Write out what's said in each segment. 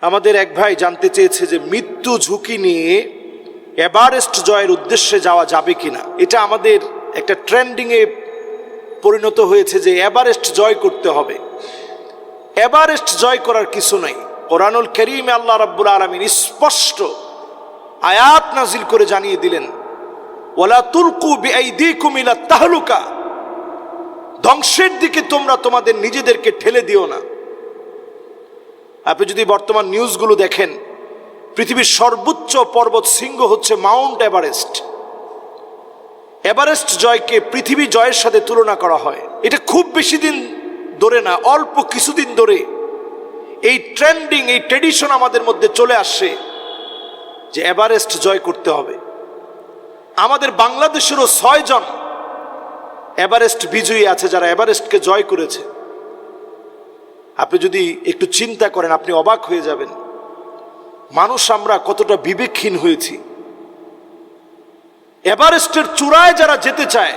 আমাদের এক ভাই জানতে চেয়েছে যে মৃত্যু ঝুঁকি নিয়ে এভারেস্ট জয়ের উদ্দেশ্যে যাওয়া যাবে কিনা। এটা আমাদের একটা ট্রেন্ডিংয়ে পরিণত হয়েছে যে এভারেস্ট জয় করতে হবে। এভারেস্ট জয় করার কিছু নাই। কোরআনুল কারীমে আল্লাহ রাব্বুল আলামিন স্পষ্ট আয়াত নাজিল করে জানিয়ে দিলেন, ওয়ালা তুলকু বিআইদিকুম ইলা তাহলুকা, ধ্বংসের দিকে তোমরা তোমাদের নিজেদেরকে ঠেলে দিও না। আপনি যদি বর্তমান নিউজগুলো দেখেন, পৃথিবীর সর্বোচ্চ পর্বত শৃঙ্গ হচ্ছে মাউন্ট এভারেস্ট। এভারেস্ট জয়কে পৃথিবী জয়ের সাথে তুলনা করা হয়। এটা খুব বেশি দিন ধরে না, অল্প কিছুদিন ধরে এই ট্রেন্ডিং, এই ট্রেডিশন আমাদের মধ্যে চলে আসছে যে এভারেস্ট জয় করতে হবে। আমাদের বাংলাদেশেরও 6 জন এভারেস্ট বিজয়ী আছে যারা এভারেস্টকে জয় করেছে। আপনি যদি একটু চিন্তা করেন আপনি অবাক হয়ে যাবেন, মানুষ আমরা কতটা বিবেকহীন হয়েছি। এভারেস্টের চূড়ায় যারা যেতে চায়,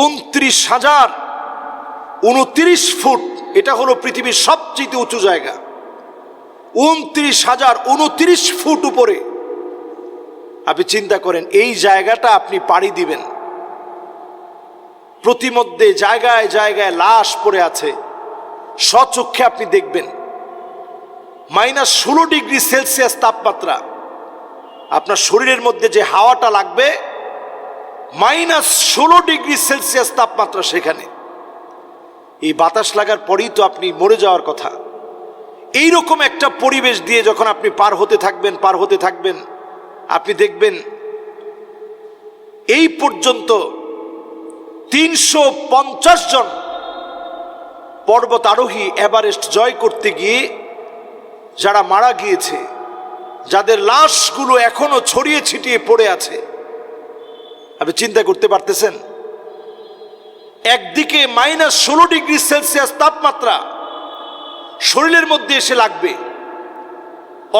29,029 ফুট, এটা হলো পৃথিবীর সবচেয়ে উঁচু জায়গা। 29,029 ফুট উপরে আপনি চিন্তা করেন, এই জায়গাটা আপনি পাড়ি দিবেন, প্রতিমধ্যে জায়গায় জায়গায় লাশ পড়ে আছে, স্বচক্ষে আপনি দেখবেন। -16 ডিগ্রি সেলসিয়াস তাপমাত্রা, আপনার শরীরের মধ্যে যে হাওয়াটা লাগবে -16 ডিগ্রি সেলসিয়াস তাপমাত্রা সেখানে। এই বাতাস লাগার পরেই তো আপনি মরে যাওয়ার কথা। এইরকম একটা পরিবেশ দিয়ে যখন আপনি পার হতে থাকবেন আপনি দেখবেন এই পর্যন্ত 350 জন পর্বত আরোহী এভারেস্ট জয় করতে গিয়ে যারা মারা গিয়েছে, যাদের লাশগুলো এখনো ছড়িয়ে ছিটিয়ে পড়ে আছে। আপনি চিন্তা করতে পারতেছেন, একদিকে -16 ডিগ্রি সেলসিয়াস তাপমাত্রা শরীরের মধ্যে এসে লাগবে,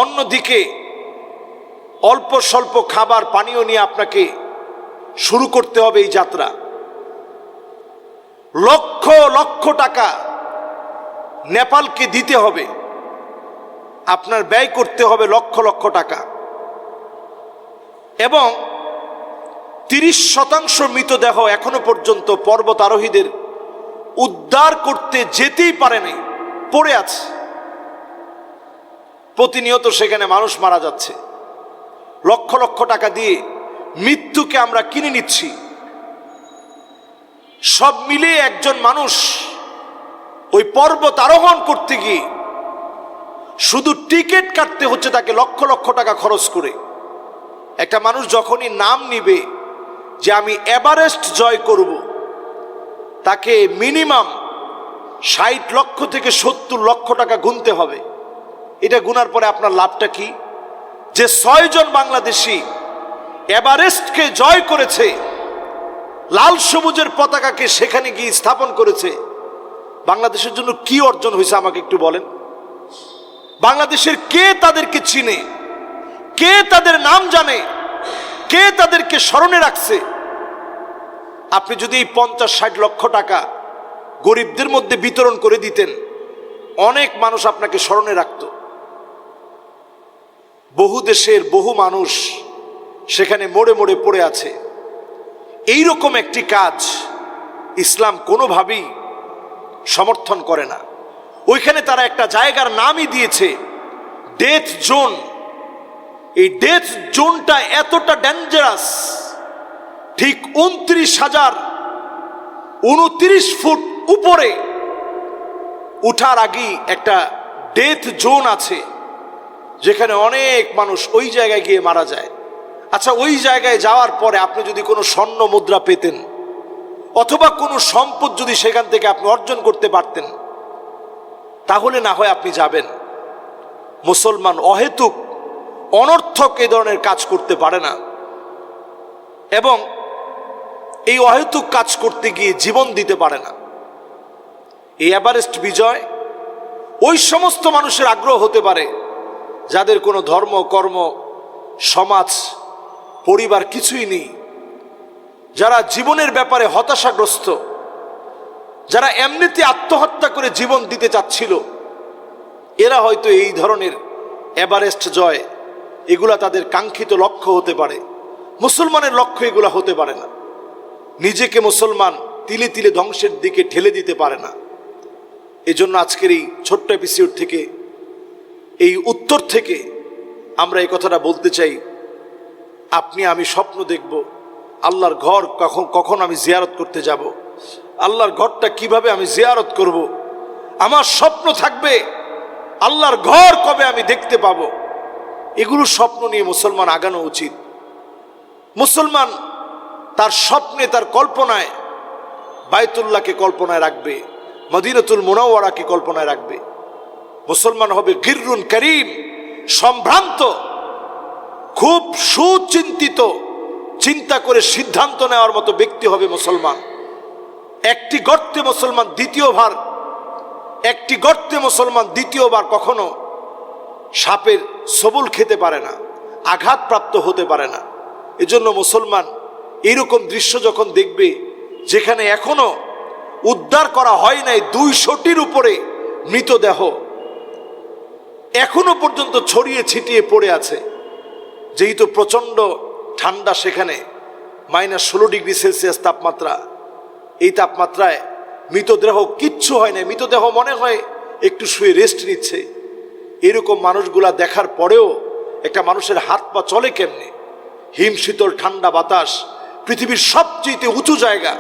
অন্যদিকে অল্প স্বল্প খাবার পানীয় নিয়ে আপনাকে শুরু করতে হবে এই যাত্রা। লক্ষ লক্ষ টাকা নেপালকে দিতে হবে, আপনার ব্যয় করতে হবে লক্ষ লক্ষ টাকা, এবং 30% মৃতদেহ এখনো পর্যন্ত পর্বত আরোহীদের উদ্ধার করতে যেতেই পারে নাই, পড়ে আছে। প্রতিনিয়ত সেখানে মানুষ মারা যাচ্ছে। লক্ষ লক্ষ টাকা দিয়ে মৃত্যুকে আমরা কিনে নিচ্ছি। সব মিলিয়ে একজন মানুষ ওই পর্বত আরোহণ করতে গিয়ে শুধু টিকিট কাটতে হচ্ছে তাকে লক্ষ লক্ষ টাকা খরচ করে। একটা মানুষ যখনই নাম নিবে যে আমি এভারেস্ট জয় করব, তাকে মিনিমাম 60 লক্ষ থেকে 70 লক্ষ টাকা গুনতে হবে। এটা গুনার পরে আপনার লাভটা কি? যে 6 জন বাংলাদেশি এভারেস্টকে জয় করেছে, লাল সবুজের পতাকাকে সেখানে গিয়ে স্থাপন করেছে, বাংলাদেশের জন্য কি অর্জন হয়েছে আমাকে একটু বলেন। বাংলাদেশের কে তাদেরকে চিনে, কে তাদের নাম জানে, কে তাদেরকে স্মরণে রাখছে? আপনি যদি এই 50-60 লক্ষ টাকা গরিবদের মধ্যে বিতরণ করে দিতেন, অনেক মানুষ আপনাকে স্মরণে রাখত। বহু দেশের বহু মানুষ সেখানে মোড়ে মোড়ে পড়ে আছে। এই রকম একটি কাজ ইসলাম কোনোভাবেই সমর্থন করে না। ওইখানে তারা একটা জায়গার নামই দিয়েছে ডেথ জোন। এই ডেথ জোনটা এতটা ডেঞ্জারাস, ঠিক 29,029 ফুট উপরে উঠার আগেই একটা ডেথ জোন আছে, যেখানে অনেক মানুষ ওই জায়গায় গিয়ে মারা যায়। আচ্ছা, ওই জায়গায় যাওয়ার পরে আপনি যদি কোনো স্বর্ণ মুদ্রা পেতেন অথবা কোনো সম্পদ যদি সেখান থেকে আপনি অর্জন করতে পারতেন, তাহলে না হয় আপনি যাবেন। মুসলমান অহেতুক অনর্থক এই ধরনের কাজ করতে পারে না, এবং এই অহেতুক কাজ করতে গিয়ে জীবন দিতে পারে না। এই এভারেস্ট বিজয় ওই সমস্ত মানুষের আগ্রহ হতে পারে যাদের কোনো ধর্ম, কর্ম, সমাজ, পরিবার কিছুই নেই, যারা জীবনের ব্যাপারে হতাশাগ্রস্ত, যারা এমনিতে আত্মহত্যা করে জীবন দিতে চাচ্ছিল, এরা হয়তো এই ধরনের এভারেস্ট জয় এগুলা তাদের কাঙ্ক্ষিত লক্ষ্য হতে পারে, মুসলমানের লক্ষ্য এগুলা হতে পারে না। নিজেকে মুসলমান তিলে তিলে ধ্বংসের দিকে ঠেলে দিতে পারে না। এজন্য আজকের এই ছোট্ট এপিসোড থেকে, এই উত্তর থেকে আমরা এই কথাটা বলতে চাই, আপনি আমি স্বপ্ন দেখব আল্লাহর ঘর কখন আমি জিয়ারত করতে যাব, আল্লাহর ঘরটা কিভাবে আমি জিয়ারত করব, আমার স্বপ্ন থাকবে আল্লাহর ঘর কবে আমি দেখতে পাবো। এগুলো স্বপ্ন নিয়ে মুসলমান আগানো উচিত। মুসলমান তার স্বপ্নে, তার কল্পনায় বাইতুল্লাহকে কল্পনায় রাখবে, মদিনাতুল মুনাওয়ারাকে কল্পনায় রাখবে। মুসলমান হবে গিররুন করিম, সম্ভ্রান্ত, খুব সুচিন্তিত, চিন্তা করে সিদ্ধান্ত নেওয়ার মতো ব্যক্তি হবে মুসলমান। একটি গর্তে মুসলমান দ্বিতীয়বার কখনো সাপের সবল খেতে পারে না, আঘাতপ্রাপ্ত হতে পারে না। এজন্য মুসলমান এইরকম দৃশ্য যখন দেখবে, যেখানে এখনো উদ্ধার করা হয় নাই 200টির উপরে মৃতদেহ এখনো পর্যন্ত ছড়িয়ে ছিটিয়ে পড়ে আছে, যেহেতু প্রচণ্ড ঠান্ডা, সেখানে -16 ডিগ্রি সেলসিয়াস তাপমাত্রা, এই তাপমাত্রায় মৃতদেহ কিচ্ছু হয় না, মৃতদেহ মনে হয় একটু শুয়ে রেস্ট নিচ্ছে। এরকম মানুষগুলা দেখার পরেও একটা মানুষের হাত পা চলে কেমনে? হিম শীতল ঠান্ডা বাতাস, পৃথিবীর সবচেয়ে উঁচু জায়গা,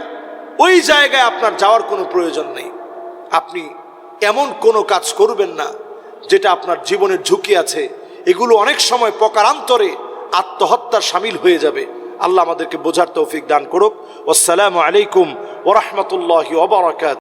ওই জায়গায় আপনার যাওয়ার কোনো প্রয়োজন নেই। আপনি এমন কোনো কাজ করবেন না যেটা আপনার জীবনের ঝুঁকি আছে। এগুলো অনেক সময় প্রকারান্তরে আত্মহত্যার শামিল হয়ে যাবে। আল্লাহ আমাদেরকে বোঝার তৌফিক দান করুক। আসসালামু আলাইকুম ওয়া রাহমাতুল্লাহি ওয়া বারাকাতুহু।